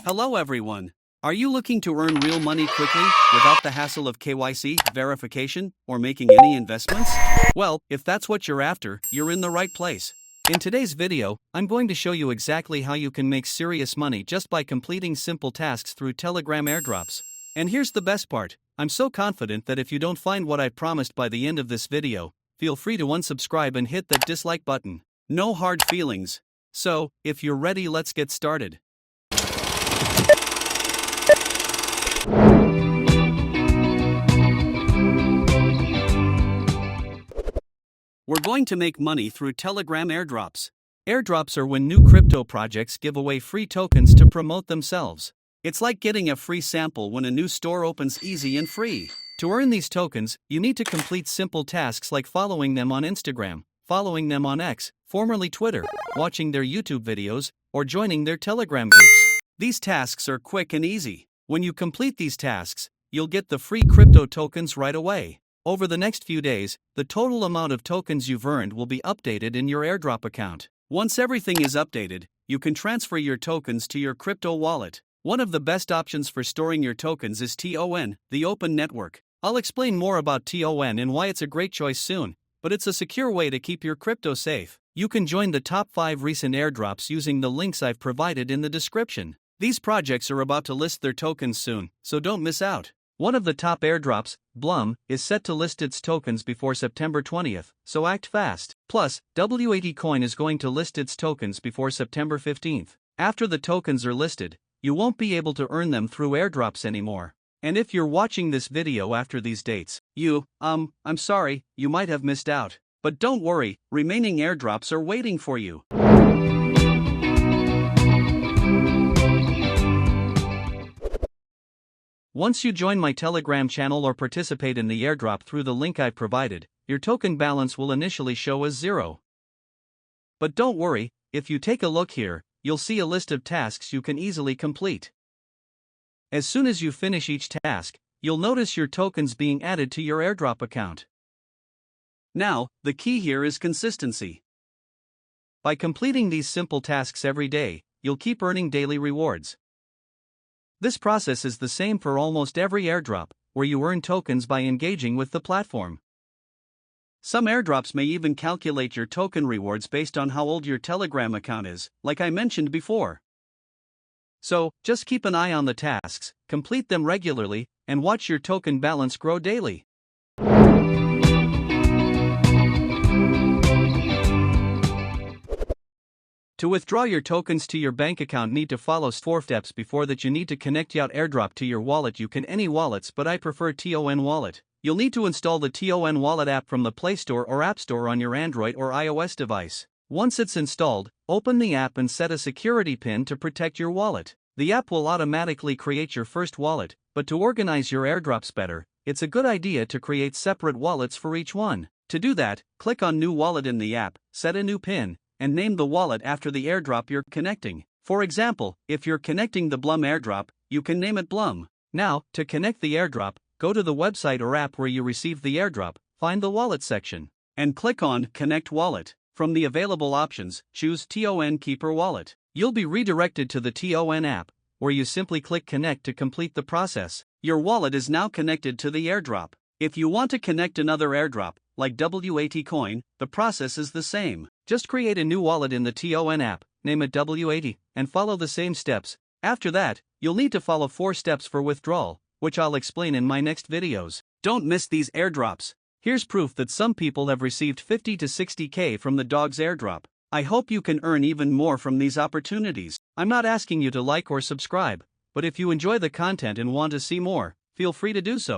Hello everyone. Are you looking to earn real money quickly, without the hassle of KYC, verification, or making any investments? Well, if that's what you're after, you're in the right place. In today's video, I'm going to show you exactly how you can make serious money just by completing simple tasks through Telegram airdrops. And here's the best part, I'm so confident that if you don't find what I promised by the end of this video, feel free to unsubscribe and hit that dislike button. No hard feelings. So, if you're ready, let's get started. We're going to make money through Telegram airdrops. Airdrops are when new crypto projects give away free tokens to promote themselves. It's like getting a free sample when a new store opens, easy and free. To earn these tokens, you need to complete simple tasks like following them on Instagram, following them on X, formerly Twitter, watching their YouTube videos, or joining their Telegram groups. These tasks are quick and easy. When you complete these tasks, you'll get the free crypto tokens right away. Over the next few days, the total amount of tokens you've earned will be updated in your airdrop account. Once everything is updated, you can transfer your tokens to your crypto wallet. One of the best options for storing your tokens is TON, the Open Network. I'll explain more about TON and why it's a great choice soon, but it's a secure way to keep your crypto safe. You can join the top 5 recent airdrops using the links I've provided in the description. These projects are about to list their tokens soon, so don't miss out. One of the top airdrops, Blum, is set to list its tokens before September 20th, so act fast. Plus, W80 Coin is going to list its tokens before September 15th. After the tokens are listed, you won't be able to earn them through airdrops anymore. And if you're watching this video after these dates, I'm sorry, you might have missed out. But don't worry, remaining airdrops are waiting for you. Once you join my Telegram channel or participate in the airdrop through the link I've provided, your token balance will initially show as 0. But don't worry, if you take a look here, you'll see a list of tasks you can easily complete. As soon as you finish each task, you'll notice your tokens being added to your airdrop account. Now, the key here is consistency. By completing these simple tasks every day, you'll keep earning daily rewards. This process is the same for almost every airdrop, where you earn tokens by engaging with the platform. Some airdrops may even calculate your token rewards based on how old your Telegram account is, like I mentioned before. So, just keep an eye on the tasks, complete them regularly, and watch your token balance grow daily. To withdraw your tokens to your bank account, need to follow 4 steps. Before that, you need to connect your airdrop to your wallet. You can any wallets, but I prefer TON wallet. You'll need to install the TON wallet app from the Play Store or App Store on your Android or iOS device. Once it's installed, open the app and set a security PIN to protect your wallet. The app will automatically create your first wallet, but to organize your airdrops better, it's a good idea to create separate wallets for each one. To do that, click on New Wallet in the app, set a new PIN, and name the wallet after the airdrop you're connecting. For example, if you're connecting the Blum airdrop, you can name it Blum. Now, to connect the airdrop, go to the website or app where you received the airdrop, find the wallet section, and click on Connect Wallet. From the available options, choose TON Keeper Wallet. You'll be redirected to the TON app, where you simply click Connect to complete the process. Your wallet is now connected to the airdrop. If you want to connect another airdrop, like W80 Coin, the process is the same. Just create a new wallet in the TON app, name it W80, and follow the same steps. After that, you'll need to follow 4 steps for withdrawal, which I'll explain in my next videos. Don't miss these airdrops. Here's proof that some people have received 50 to 60k from the dog's airdrop. I hope you can earn even more from these opportunities. I'm not asking you to like or subscribe, but if you enjoy the content and want to see more, feel free to do so.